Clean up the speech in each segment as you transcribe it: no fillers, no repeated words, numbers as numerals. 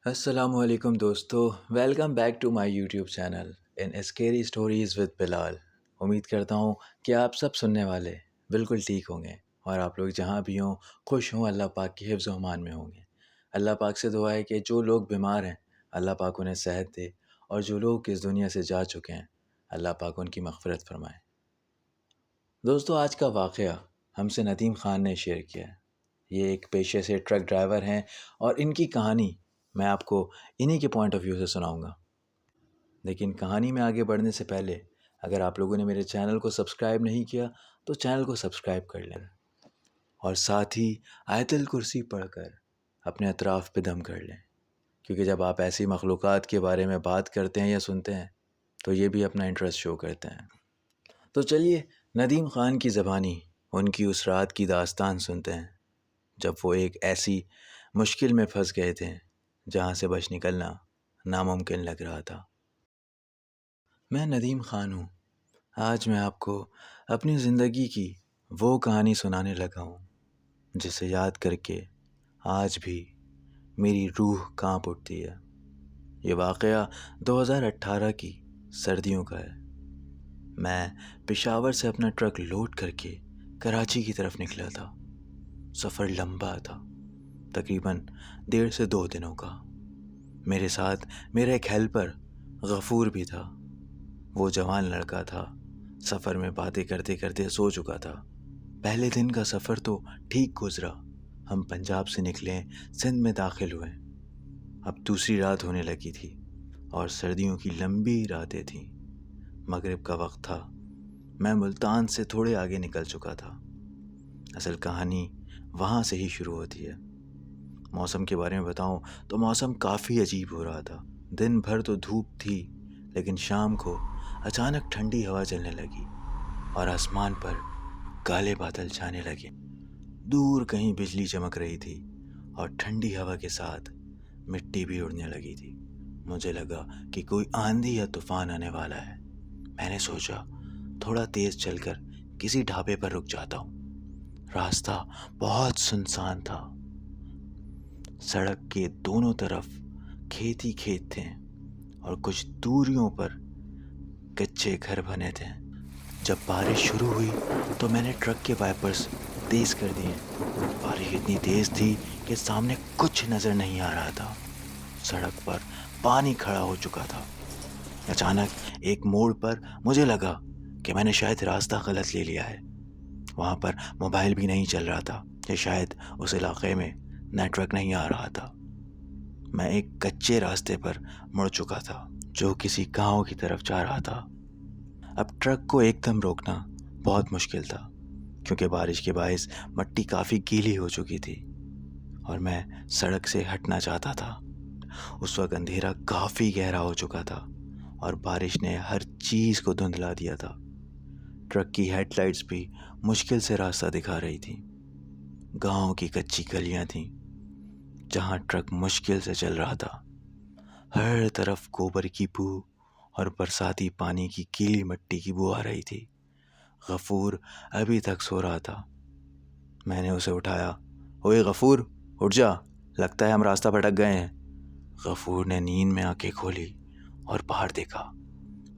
السلام علیکم دوستو، welcome back to my YouTube channel in scary stories with Bilal. امید کرتا ہوں کہ آپ سب سننے والے بالکل ٹھیک ہوں گے اور آپ لوگ جہاں بھی ہوں خوش ہوں، اللہ پاک کی حفظ و امان میں ہوں گے۔ اللہ پاک سے دعا ہے کہ جو لوگ بیمار ہیں اللہ پاک انہیں صحت دے، اور جو لوگ اس دنیا سے جا چکے ہیں اللہ پاک ان کی مغفرت فرمائے۔ دوستو، آج کا واقعہ ہم سے ندیم خان نے شیئر کیا ہے۔ یہ ایک پیشے سے ٹرک ڈرائیور ہیں اور ان کی کہانی میں آپ کو انہی کے پوائنٹ آف ویو سے سناؤں گا۔ لیکن کہانی میں آگے بڑھنے سے پہلے اگر آپ لوگوں نے میرے چینل کو سبسکرائب نہیں کیا تو چینل کو سبسکرائب کر لیں، اور ساتھ ہی آیت الکرسی پڑھ کر اپنے اطراف پہ دم کر لیں، کیونکہ جب آپ ایسی مخلوقات کے بارے میں بات کرتے ہیں یا سنتے ہیں تو یہ بھی اپنا انٹرسٹ شو کرتے ہیں۔ تو چلیے ندیم خان کی زبانی ان کی اس رات کی داستان سنتے ہیں جب وہ ایک ایسی مشکل میں پھنس گئے تھے جہاں سے بچ نکلنا ناممکن لگ رہا تھا۔ میں ندیم خان ہوں۔ آج میں آپ کو اپنی زندگی کی وہ کہانی سنانے لگا ہوں جسے یاد کر کے آج بھی میری روح کانپ اٹھتی ہے۔ یہ واقعہ 2018 کی سردیوں کا ہے۔ میں پشاور سے اپنا ٹرک لوڈ کر کے کراچی کی طرف نکلا تھا۔ سفر لمبا تھا، تقریباً 1.5 سے 2 دنوں کا۔ میرے ساتھ میرا ایک ہیلپر غفور بھی تھا۔ وہ جوان لڑکا تھا، سفر میں باتیں کرتے کرتے سو چکا تھا۔ پہلے دن کا سفر تو ٹھیک گزرا۔ ہم پنجاب سے نکلے، سندھ میں داخل ہوئے۔ اب دوسری رات ہونے لگی تھی اور سردیوں کی لمبی راتیں تھیں۔ مغرب کا وقت تھا۔ میں ملتان سے تھوڑے آگے نکل چکا تھا۔ اصل کہانی وہاں سے ہی شروع ہوتی ہے۔ موسم کے بارے میں بتاؤں تو موسم کافی عجیب ہو رہا تھا۔ دن بھر تو دھوپ تھی، لیکن شام کو اچانک ٹھنڈی ہوا چلنے لگی اور آسمان پر کالے بادل چھانے لگے۔ دور کہیں بجلی چمک رہی تھی اور ٹھنڈی ہوا کے ساتھ مٹی بھی اڑنے لگی تھی۔ مجھے لگا کہ کوئی آندھی یا طوفان آنے والا ہے۔ میں نے سوچا تھوڑا تیز چل کر کسی ڈھابے پر رک جاتا ہوں۔ راستہ بہت سنسان تھا۔ سڑک کے دونوں طرف کھیت ہی کھیت تھے اور کچھ دوریوں پر کچے گھر بنے تھے۔ جب بارش شروع ہوئی تو میں نے ٹرک کے وائپرز تیز کر دیے۔ بارش اتنی تیز تھی کہ سامنے کچھ نظر نہیں آ رہا تھا۔ سڑک پر پانی کھڑا ہو چکا تھا۔ اچانک ایک موڑ پر مجھے لگا کہ میں نے شاید راستہ غلط لے لیا ہے۔ وہاں پر موبائل بھی نہیں چل رہا تھا یا شاید اس علاقے میں نیٹ ورک نہیں آ رہا تھا۔ میں ایک کچے راستے پر مڑ چکا تھا جو کسی گاؤں کی طرف جا رہا تھا۔ اب ٹرک کو ایک دم روکنا بہت مشکل تھا کیونکہ بارش کے باعث مٹی کافی گیلی ہو چکی تھی اور میں سڑک سے ہٹنا چاہتا تھا۔ اس وقت اندھیرا کافی گہرا ہو چکا تھا اور بارش نے ہر چیز کو دھندلا دیا تھا۔ ٹرک کی ہیڈ لائٹس بھی مشکل سے راستہ دکھا رہی تھی۔ گاؤں کی کچی گلیاں تھیں جہاں ٹرک مشکل سے چل رہا تھا۔ ہر طرف گوبر کی بو اور برساتی پانی کی گیلی مٹی کی بو آ رہی تھی۔ غفور ابھی تک سو رہا تھا۔ میں نے اسے اٹھایا، اوئے غفور اٹھ جا، لگتا ہے ہم راستہ بھٹک گئے ہیں۔ غفور نے نیند میں آنکھیں کھولی اور باہر دیکھا۔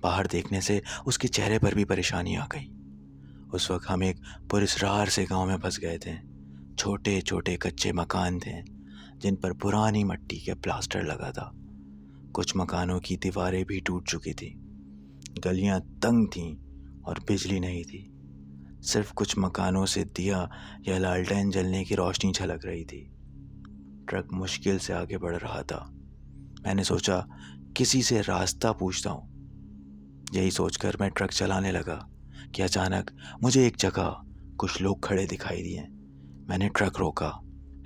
باہر دیکھنے سے اس کے چہرے پر بھی پریشانی آ گئی۔ اس وقت ہم ایک پراسرار سے گاؤں میں پھنس گئے تھے۔ چھوٹے چھوٹے کچے مکان تھے جن پر پرانی مٹی کے پلاسٹر لگا تھا۔ کچھ مکانوں کی دیواریں بھی ٹوٹ چکی تھی۔ گلیاں تنگ تھیں اور بجلی نہیں تھی۔ صرف کچھ مکانوں سے دیا یا لالٹین جلنے کی روشنی جھلک رہی تھی۔ ٹرک مشکل سے آگے بڑھ رہا تھا۔ میں نے سوچا کسی سے راستہ پوچھتا ہوں۔ یہی سوچ کر میں ٹرک چلانے لگا کہ اچانک مجھے ایک جگہ کچھ لوگ کھڑے دکھائی دیے۔ میں نے ٹرک روکا۔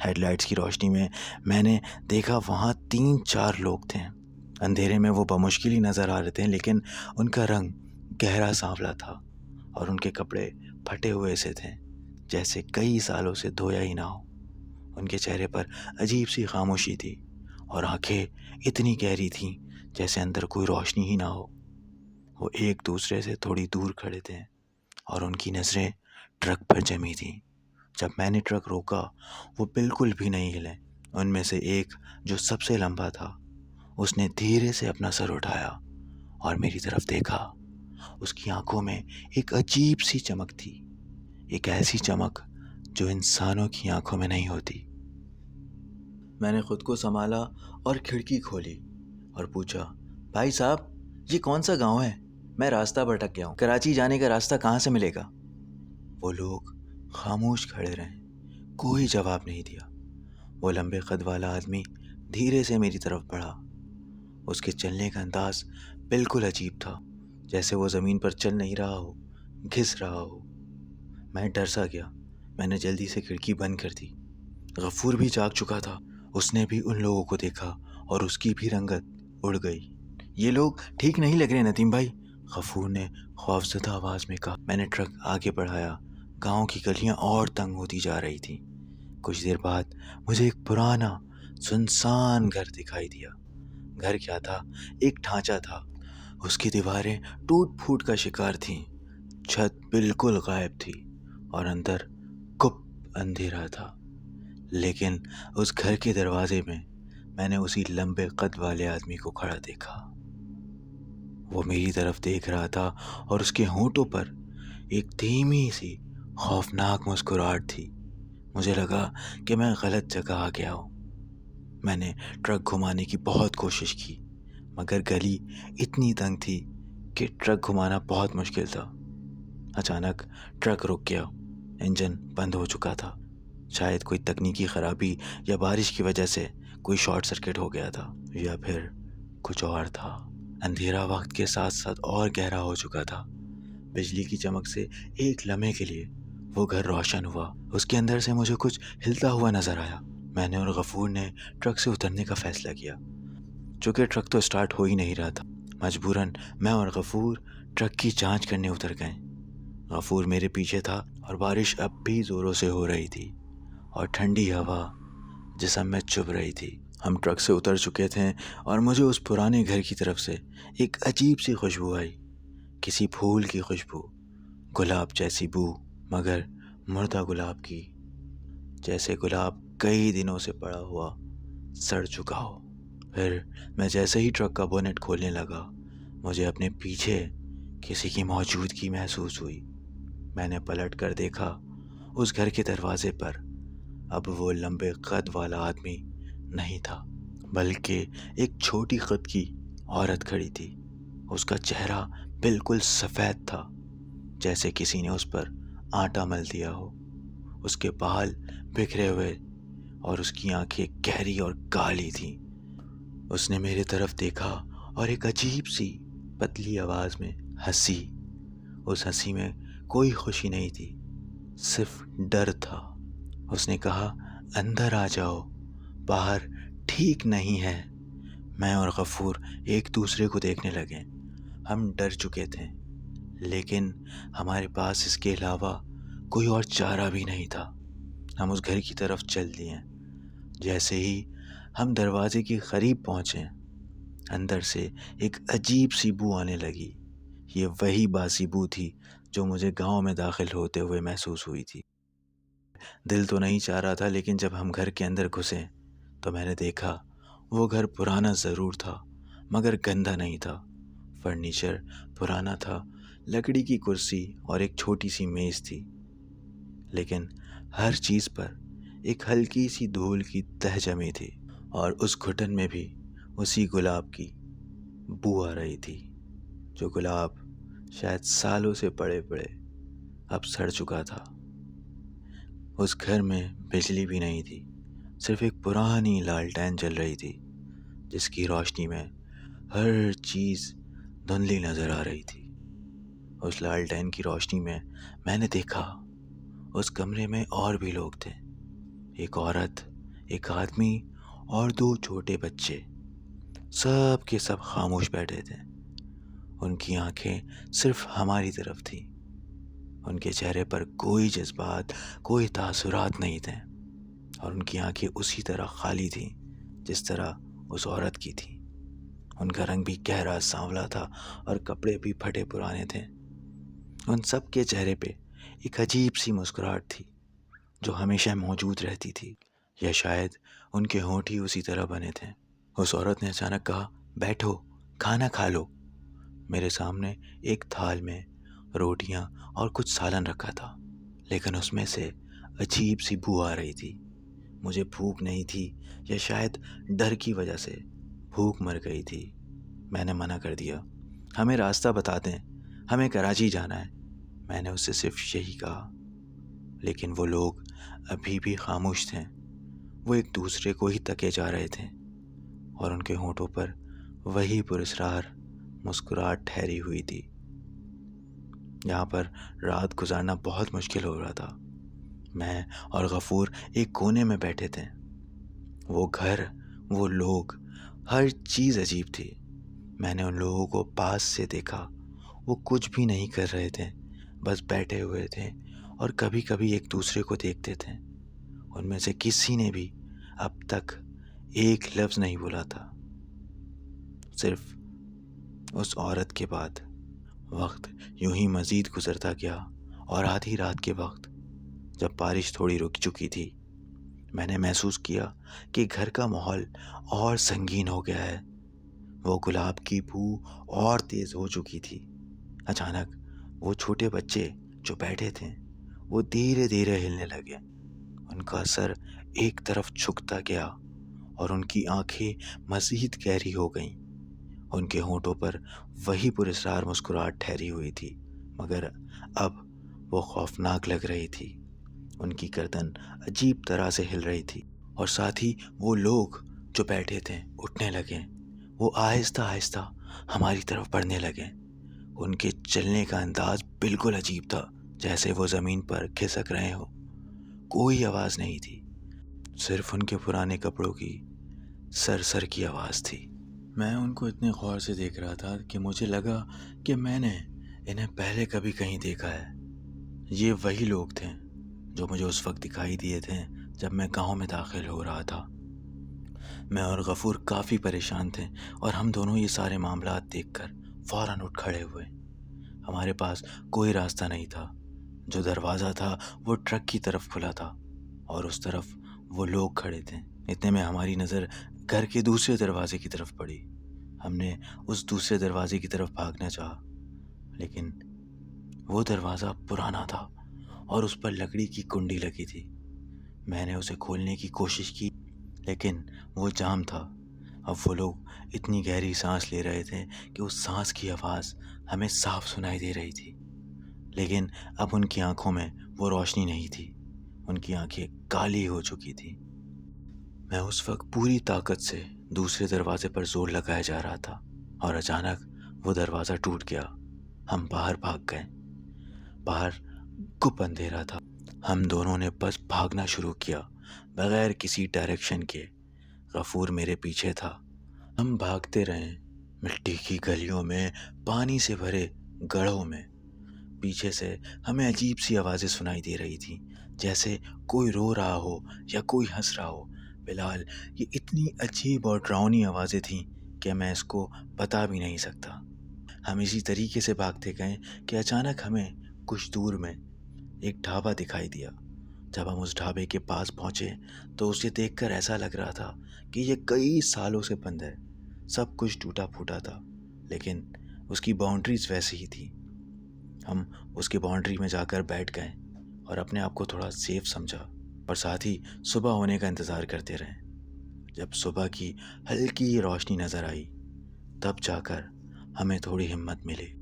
ہیڈ لائٹس کی روشنی میں نے دیکھا وہاں 3-4 لوگ تھے۔ اندھیرے میں وہ بمشکل ہی نظر آ رہے تھے، لیکن ان کا رنگ گہرا سانولا تھا اور ان کے کپڑے پھٹے ہوئے سے تھے جیسے کئی سالوں سے دھویا ہی نہ ہو۔ ان کے چہرے پر عجیب سی خاموشی تھی اور آنکھیں اتنی گہری تھیں جیسے اندر کوئی روشنی ہی نہ ہو۔ وہ ایک دوسرے سے تھوڑی دور کھڑے تھے اور ان کی نظریں ٹرک پر جمی تھیں۔ جب میں نے ٹرک روکا وہ بالکل بھی نہیں ہلے ان میں سے ایک جو سب سے لمبا تھا اس نے دھیرے سے اپنا سر اٹھایا اور میری طرف دیکھا۔ اس کی آنکھوں میں ایک عجیب سی چمک تھی، ایک ایسی چمک جو انسانوں کی آنکھوں میں نہیں ہوتی۔ میں نے خود کو سنبھالا اور کھڑکی کھولی اور پوچھا، بھائی صاحب یہ کون سا گاؤں ہے؟ میں راستہ بھٹک گیا ہوں، کراچی جانے کا راستہ کہاں سے ملے گا؟ وہ لوگ خاموش کھڑے رہے، کوئی جواب نہیں دیا۔ وہ لمبے قد والا آدمی دھیرے سے میری طرف بڑھا۔ اس کے چلنے کا انداز بالکل عجیب تھا، جیسے وہ زمین پر چل نہیں رہا ہو، گھس رہا ہو۔ میں ڈر سا گیا۔ میں نے جلدی سے کھڑکی بند کر دی۔ غفور بھی جاگ چکا تھا، اس نے بھی ان لوگوں کو دیکھا اور اس کی بھی رنگت اڑ گئی۔ یہ لوگ ٹھیک نہیں لگ رہے ندیم بھائی، غفور نے خوفزدہ آواز میں کہا۔ میں نے ٹرک آگے بڑھایا۔ گاؤں کی گلیاں اور تنگ ہوتی جا رہی تھیں۔ کچھ دیر بعد مجھے ایک پرانا سنسان گھر دکھائی دیا۔ گھر کیا تھا، ایک ڈھانچہ تھا۔ اس کی دیواریں ٹوٹ پھوٹ کا شکار تھیں، چھت بالکل غائب تھی اور اندر گپ اندھیرا تھا۔ لیکن اس گھر کے دروازے میں نے اسی لمبے قد والے آدمی کو کھڑا دیکھا۔ وہ میری طرف دیکھ رہا تھا اور اس کے ہونٹوں پر ایک دھیمی سی خوفناک مسکراہٹ تھی۔ مجھے لگا کہ میں غلط جگہ آ گیا ہوں۔ میں نے ٹرک گھمانے کی بہت کوشش کی، مگر گلی اتنی تنگ تھی کہ ٹرک گھمانا بہت مشکل تھا۔ اچانک ٹرک رک گیا، انجن بند ہو چکا تھا۔ شاید کوئی تکنیکی خرابی یا بارش کی وجہ سے کوئی شارٹ سرکٹ ہو گیا تھا، یا پھر کچھ اور تھا۔ اندھیرا وقت کے ساتھ ساتھ اور گہرا ہو چکا تھا۔ بجلی کی چمک سے ایک لمحے کے لیے وہ گھر روشن ہوا۔ اس کے اندر سے مجھے کچھ ہلتا ہوا نظر آیا۔ میں نے اور غفور نے ٹرک سے اترنے کا فیصلہ کیا، چونکہ ٹرک تو سٹارٹ ہو ہی نہیں رہا تھا۔ مجبوراً میں اور غفور ٹرک کی جانچ کرنے اتر گئے۔ غفور میرے پیچھے تھا اور بارش اب بھی زوروں سے ہو رہی تھی اور ٹھنڈی ہوا جسم میں چبھ رہی تھی۔ ہم ٹرک سے اتر چکے تھے اور مجھے اس پرانے گھر کی طرف سے ایک عجیب سی خوشبو آئی، کسی پھول کی خوشبو، گلاب جیسی بو، مگر مردہ گلاب کی، جیسے گلاب کئی دنوں سے پڑا ہوا سڑ چکا ہو۔ پھر میں جیسے ہی ٹرک کا بونٹ کھولنے لگا، مجھے اپنے پیچھے کسی کی موجودگی محسوس ہوئی۔ میں نے پلٹ کر دیکھا، اس گھر کے دروازے پر اب وہ لمبے قد والا آدمی نہیں تھا، بلکہ ایک چھوٹی قد کی عورت کھڑی تھی۔ اس کا چہرہ بالکل سفید تھا، جیسے کسی نے اس پر آٹا مل دیا ہو۔ اس کے بال بکھرے ہوئے اور اس کی آنکھیں گہری اور کالی تھیں۔ اس نے میرے طرف دیکھا اور ایک عجیب سی پتلی آواز میں ہنسی۔ اس ہنسی میں کوئی خوشی نہیں تھی، صرف ڈر تھا۔ اس نے کہا، اندر آ جاؤ، باہر ٹھیک نہیں ہے۔ میں اور غفور ایک دوسرے کو دیکھنے لگے۔ ہم ڈر چکے تھے، لیکن ہمارے پاس اس کے علاوہ کوئی اور چارہ بھی نہیں تھا۔ ہم اس گھر کی طرف چل دیے۔ جیسے ہی ہم دروازے کے قریب پہنچے، اندر سے ایک عجیب سی بو آنے لگی۔ یہ وہی باسی بو تھی جو مجھے گاؤں میں داخل ہوتے ہوئے محسوس ہوئی تھی۔ دل تو نہیں چاہ رہا تھا، لیکن جب ہم گھر کے اندر گھسے تو میں نے دیکھا وہ گھر پرانا ضرور تھا، مگر گندا نہیں تھا۔ فرنیچر پرانا تھا، لکڑی کی کرسی اور ایک چھوٹی سی میز تھی، لیکن ہر چیز پر ایک ہلکی سی دھول کی تہ جمی تھی، اور اس گھٹن میں بھی اسی گلاب کی بو آ رہی تھی، جو گلاب شاید سالوں سے پڑے پڑے اب سڑ چکا تھا۔ اس گھر میں بجلی بھی نہیں تھی، صرف ایک پرانی لالٹین جل رہی تھی، جس کی روشنی میں ہر چیز دھندلی نظر آ رہی تھی۔ اس لالٹین کی روشنی میں نے دیکھا اس کمرے میں اور بھی لوگ تھے، ایک عورت، ایک آدمی اور دو چھوٹے بچے۔ سب کے سب خاموش بیٹھے تھے۔ ان کی آنکھیں صرف ہماری طرف تھیں۔ ان کے چہرے پر کوئی جذبات، کوئی تاثرات نہیں تھے، اور ان کی آنکھیں اسی طرح خالی تھیں جس طرح اس عورت کی تھی۔ ان کا رنگ بھی گہرا سانولا تھا اور کپڑے بھی پھٹے پرانے تھے۔ ان سب کے چہرے پہ ایک عجیب سی مسکراہٹ تھی جو ہمیشہ موجود رہتی تھی۔ یا شاید ان کے ہونٹ ہی اسی طرح بنے تھے۔ اس عورت نے اچانک کہا، بیٹھو، کھانا کھا لو۔ میرے سامنے ایک تھال میں روٹیاں اور کچھ سالن رکھا تھا، لیکن اس میں سے عجیب سی بو آ رہی تھی۔ مجھے بھوک نہیں تھی یا شاید ڈر کی وجہ سے بھوک مر گئی تھی۔ میں نے منع کر دیا، ہمیں راستہ بتا دیں، ہمیں کراچی جانا ہے۔ میں نے اس سے صرف یہی کہا، لیکن وہ لوگ ابھی بھی خاموش تھے۔ وہ ایک دوسرے کو ہی تکے جا رہے تھے اور ان کے ہونٹوں پر وہی پراسرار مسکراہٹ ٹھہری ہوئی تھی۔ یہاں پر رات گزارنا بہت مشکل ہو رہا تھا۔ میں اور غفور ایک کونے میں بیٹھے تھے۔ وہ گھر، وہ لوگ، ہر چیز عجیب تھی۔ میں نے ان لوگوں کو پاس سے دیکھا۔ وہ کچھ بھی نہیں کر رہے تھے، بس بیٹھے ہوئے تھے اور کبھی کبھی ایک دوسرے کو دیکھتے تھے۔ ان میں سے کسی نے بھی اب تک ایک لفظ نہیں بولا تھا، صرف اس عورت کے بعد۔ وقت یوں ہی مزید گزرتا گیا اور آدھی رات کے وقت جب بارش تھوڑی رک چکی تھی، میں نے محسوس کیا کہ گھر کا ماحول اور سنگین ہو گیا ہے۔ وہ گلاب کی بو اور تیز ہو چکی تھی۔ اچانک وہ چھوٹے بچے جو بیٹھے تھے وہ دھیرے دھیرے ہلنے لگے۔ ان کا سر ایک طرف جھکتا گیا اور ان کی آنکھیں مزید گہری ہو گئیں۔ ان کے ہونٹوں پر وہی پراسرار مسکراہٹ ٹھہری ہوئی تھی، مگر اب وہ خوفناک لگ رہی تھی۔ ان کی گردن عجیب طرح سے ہل رہی تھی اور ساتھ ہی وہ لوگ جو بیٹھے تھے اٹھنے لگے۔ وہ آہستہ آہستہ ہماری طرف بڑھنے لگے۔ ان کے چلنے کا انداز بالکل عجیب تھا، جیسے وہ زمین پر کھسک رہے ہوں۔ کوئی آواز نہیں تھی، صرف ان کے پرانے کپڑوں کی سر سر کی آواز تھی۔ میں ان کو اتنے غور سے دیکھ رہا تھا کہ مجھے لگا کہ میں نے انہیں پہلے کبھی کہیں دیکھا ہے۔ یہ وہی لوگ تھے جو مجھے اس وقت دکھائی دیے تھے جب میں گاؤں میں داخل ہو رہا تھا۔ میں اور غفور کافی پریشان تھے اور ہم دونوں یہ سارے معاملات دیکھ کر فوراً اٹھ کھڑے ہوئے۔ ہمارے پاس کوئی راستہ نہیں تھا۔ جو دروازہ تھا وہ ٹرک کی طرف کھلا تھا اور اس طرف وہ لوگ کھڑے تھے۔ اتنے میں ہماری نظر گھر کے دوسرے دروازے کی طرف پڑی۔ ہم نے اس دوسرے دروازے کی طرف بھاگنا چاہا، لیکن وہ دروازہ پرانا تھا اور اس پر لکڑی کی کنڈی لگی تھی۔ میں نے اسے کھولنے کی کوشش کی، لیکن وہ جام تھا۔ اب وہ لوگ اتنی گہری سانس لے رہے تھے کہ اس سانس کی آواز ہمیں صاف سنائی دے رہی تھی، لیکن اب ان کی آنکھوں میں وہ روشنی نہیں تھی۔ ان کی آنکھیں کالی ہو چکی تھیں۔ میں اس وقت پوری طاقت سے دوسرے دروازے پر زور لگایا جا رہا تھا اور اچانک وہ دروازہ ٹوٹ گیا۔ ہم باہر بھاگ گئے۔ باہر گپ اندھیرا تھا۔ ہم دونوں نے بس بھاگنا شروع کیا، بغیر کسی ڈائریکشن کے۔ غفور میرے پیچھے تھا۔ ہم بھاگتے رہے، مٹی کی گلیوں میں، پانی سے بھرے گڑھوں میں۔ پیچھے سے ہمیں عجیب سی آوازیں سنائی دے رہی تھیں، جیسے کوئی رو رہا ہو یا کوئی ہنس رہا ہو۔ بلال، یہ اتنی عجیب اور ڈراؤنی آوازیں تھیں کہ میں اس کو بتا بھی نہیں سکتا۔ ہم اسی طریقے سے بھاگتے گئے کہ اچانک ہمیں کچھ دور میں ایک ڈھابا دکھائی دیا۔ جب ہم اس ڈھابے کے پاس پہنچے تو اسے دیکھ کر ایسا لگ رہا تھا کہ یہ کئی سالوں سے بند ہے۔ سب کچھ ٹوٹا پھوٹا تھا، لیکن اس کی باؤنڈریز ویسی ہی تھی۔ ہم اس کی باؤنڈری میں جا کر بیٹھ گئے اور اپنے آپ کو تھوڑا سیف سمجھا اور ساتھ ہی صبح ہونے کا انتظار کرتے رہے۔ جب صبح کی ہلکی روشنی نظر آئی تب جا کر ہمیں تھوڑی ہمت ملی۔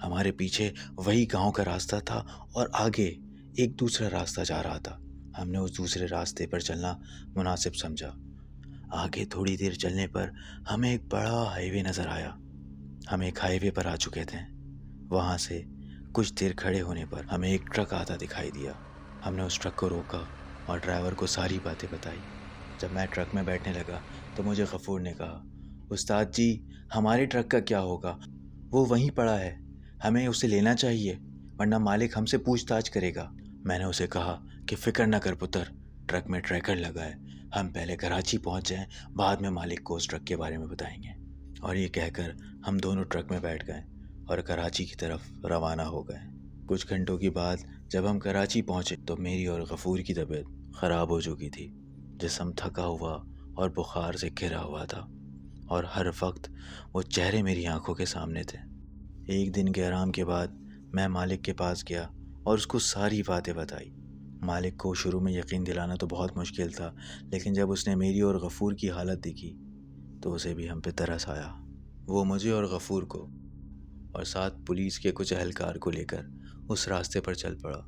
ہمارے پیچھے وہی گاؤں کا راستہ تھا اور آگے ایک دوسرا راستہ جا رہا تھا۔ ہم نے اس دوسرے راستے پر چلنا مناسب سمجھا۔ آگے تھوڑی دیر چلنے پر ہمیں ایک بڑا ہائی وے نظر آیا۔ ہم ایک ہائی وے پر آ چکے تھے۔ وہاں سے کچھ دیر کھڑے ہونے پر ہمیں ایک ٹرک آتا دکھائی دیا۔ ہم نے اس ٹرک کو روکا اور ڈرائیور کو ساری باتیں بتائی۔ جب میں ٹرک میں بیٹھنے لگا تو مجھے غفور نے کہا، استاد جی، ہمارے ٹرک کا کیا ہوگا؟ وہ وہیں پڑا ہے، ہمیں اسے لینا چاہیے، ورنہ مالک ہم سے پوچھ تاچھ کرے گا۔ میں نے اسے کہا کہ فکر نہ کر پتر، ٹرک میں ٹریکر لگا ہے، ہم پہلے کراچی پہنچ جائیں، بعد میں مالک کو اس ٹرک کے بارے میں بتائیں گے۔ اور یہ کہہ کر ہم دونوں ٹرک میں بیٹھ گئے اور کراچی کی طرف روانہ ہو گئے۔ کچھ گھنٹوں کے بعد جب ہم کراچی پہنچے تو میری اور غفور کی طبیعت خراب ہو چکی تھی۔ جسم تھکا ہوا اور بخار سے گھرا ہوا تھا، اور ہر وقت وہ چہرے میری آنکھوں کے سامنے تھے۔ ایک دن کے آرام کے بعد میں مالک کے پاس گیا اور اس کو ساری باتیں بتائی۔ مالک کو شروع میں یقین دلانا تو بہت مشکل تھا، لیکن جب اس نے میری اور غفور کی حالت دیکھی تو اسے بھی ہم پہ ترس آیا۔ وہ مجھے اور غفور کو اور ساتھ پولیس کے کچھ اہلکار کو لے کر اس راستے پر چل پڑا۔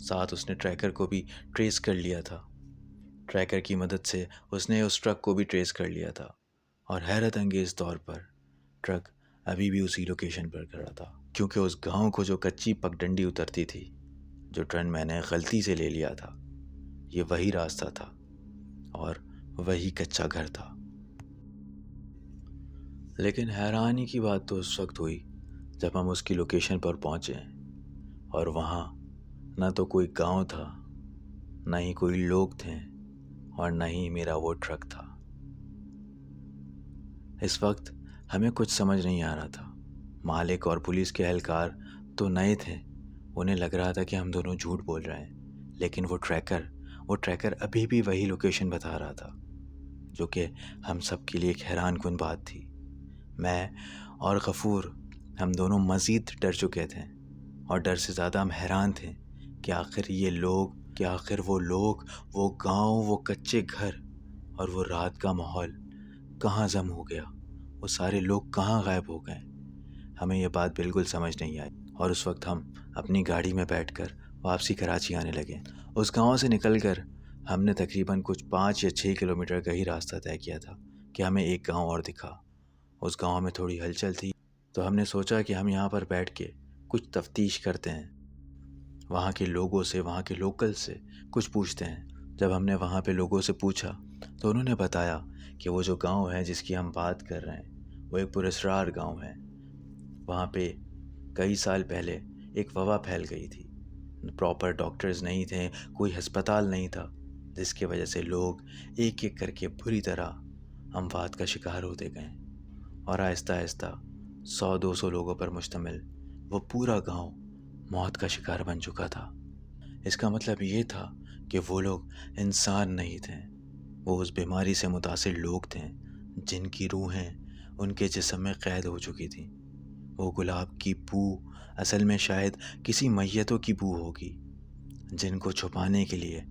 ساتھ اس نے ٹریکر کو بھی ٹریس کر لیا تھا۔ ٹریکر کی مدد سے اس نے اس ٹرک کو بھی ٹریس کر لیا تھا، اور حیرت انگیز طور پر ٹرک ابھی بھی اسی لوکیشن پر کھڑا تھا، کیونکہ اس گاؤں کو جو کچی پگڈنڈی اترتی تھی، جو ٹرن میں نے غلطی سے لے لیا تھا، یہ وہی راستہ تھا اور وہی کچا گھر تھا۔ لیکن حیرانی کی بات تو اس وقت ہوئی جب ہم اس کی لوکیشن پر پہنچے، اور وہاں نہ تو کوئی گاؤں تھا، نہ ہی کوئی لوگ تھے، اور نہ ہی میرا وہ ٹرک تھا۔ اس وقت ہمیں کچھ سمجھ نہیں آ رہا تھا۔ مالک اور پولیس کے اہلکار تو نئے تھے، انہیں لگ رہا تھا کہ ہم دونوں جھوٹ بول رہے ہیں، لیکن وہ ٹریکر ابھی بھی وہی لوکیشن بتا رہا تھا، جو کہ ہم سب کے لیے ایک حیران کن بات تھی۔ میں اور غفور ہم دونوں مزید ڈر چکے تھے، اور ڈر سے زیادہ ہم حیران تھے کہ آخر وہ لوگ، وہ گاؤں، وہ کچے گھر اور وہ رات کا ماحول کہاں ضم ہو گیا، وہ سارے لوگ کہاں غائب ہو گئے۔ ہمیں یہ بات بالکل سمجھ نہیں آئی، اور اس وقت ہم اپنی گاڑی میں بیٹھ کر واپسی کراچی آنے لگے۔ اس گاؤں سے نکل کر ہم نے تقریباً کچھ 5 یا 6 کلومیٹر کا ہی راستہ طے کیا تھا کہ ہمیں ایک گاؤں اور دکھا۔ اس گاؤں میں تھوڑی ہلچل تھی، تو ہم نے سوچا کہ ہم یہاں پر بیٹھ کے کچھ تفتیش کرتے ہیں، وہاں کے لوگوں سے، وہاں کے لوکل سے کچھ پوچھتے ہیں۔ جب ہم نے وہاں پہ لوگوں سے پوچھا تو انہوں نے بتایا کہ وہ جو گاؤں ہے جس کی ہم بات کر رہے ہیں، وہ ایک پراسرار گاؤں ہے۔ وہاں پہ کئی سال پہلے ایک وبا پھیل گئی تھی، پراپر ڈاکٹرز نہیں تھے، کوئی ہسپتال نہیں تھا، جس کی وجہ سے لوگ ایک ایک کر کے بری طرح اموات کا شکار ہوتے گئے، اور آہستہ آہستہ 100-200 لوگوں پر مشتمل وہ پورا گاؤں موت کا شکار بن چکا تھا۔ اس کا مطلب یہ تھا کہ وہ لوگ انسان نہیں تھے، وہ اس بیماری سے متاثر لوگ تھے جن کی روحیں ان کے جسم میں قید ہو چکی تھیں۔ وہ گلاب کی بو اصل میں شاید کسی میتوں کی بو ہوگی، جن کو چھپانے کے لیے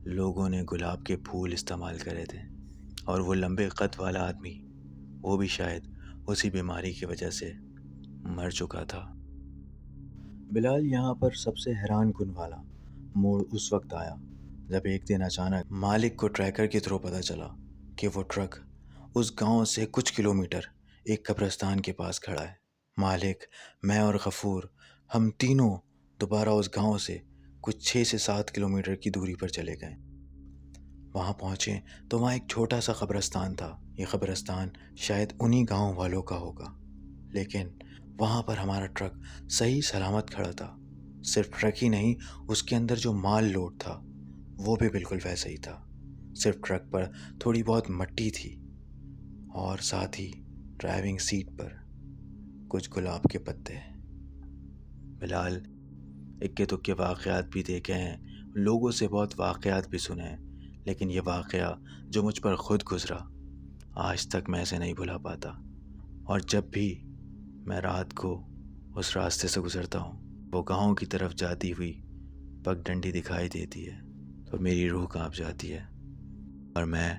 لوگوں نے گلاب کے پھول استعمال کرے تھے، اور وہ لمبے قد والا آدمی، وہ بھی شاید اسی بیماری کی وجہ سے مر چکا تھا۔ بلال، یہاں پر سب سے حیران کن والا موڑ اس وقت آیا جب ایک دن اچانک مالک کو ٹریکر کے تھرو پتہ چلا کہ وہ ٹرک اس گاؤں سے کچھ کلومیٹر ایک قبرستان کے پاس کھڑا ہے۔ مالک، میں اور غفور، ہم تینوں دوبارہ اس گاؤں سے کچھ 6 سے 7 کلومیٹر کی دوری پر چلے گئے۔ وہاں پہنچے تو وہاں ایک چھوٹا سا قبرستان تھا۔ یہ قبرستان شاید انہی گاؤں والوں کا ہوگا، لیکن وہاں پر ہمارا ٹرک صحیح سلامت کھڑا تھا۔ صرف ٹرک ہی نہیں، اس کے اندر جو مال لوڈ تھا وہ بھی بالکل ویسا ہی تھا۔ صرف ٹرک پر تھوڑی بہت مٹی تھی، اور ساتھ ہی ڈرائیونگ سیٹ پر کچھ گلاب کے پتے۔ بلال، اکے دکے واقعات بھی دیکھے ہیں، لوگوں سے بہت واقعات بھی سنے ہیں، لیکن یہ واقعہ جو مجھ پر خود گزرا، آج تک میں اسے نہیں بھلا پاتا۔ اور جب بھی میں رات کو اس راستے سے گزرتا ہوں، وہ گاؤں کی طرف جاتی ہوئی پگڈنڈی دکھائی دیتی ہے تو میری روح کانپ جاتی ہے، اور میں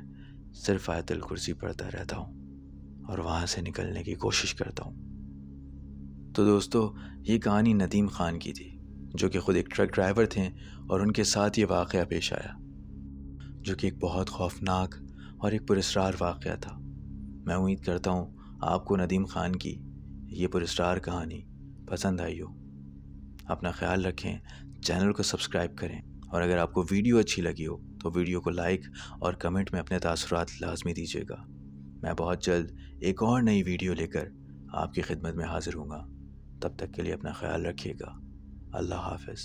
صرف آیت الکرسی پڑھتا رہتا ہوں اور وہاں سے نکلنے کی کوشش کرتا ہوں۔ تو دوستو، یہ کہانی ندیم خان کی تھی، جو کہ خود ایک ٹرک ڈرائیور تھے، اور ان کے ساتھ یہ واقعہ پیش آیا، جو کہ ایک بہت خوفناک اور ایک پراسرار واقعہ تھا۔ میں امید کرتا ہوں آپ کو ندیم خان کی یہ پراسرار کہانی پسند آئی ہو۔ اپنا خیال رکھیں، چینل کو سبسکرائب کریں، اور اگر آپ کو ویڈیو اچھی لگی ہو تو ویڈیو کو لائک اور کمنٹ میں اپنے تاثرات لازمی دیجیے گا۔ میں بہت جلد ایک اور نئی ویڈیو لے کر آپ کی خدمت میں حاضر ہوں گا۔ تب تک کے لیے اپنا خیال رکھیے گا۔ اللہ حافظ۔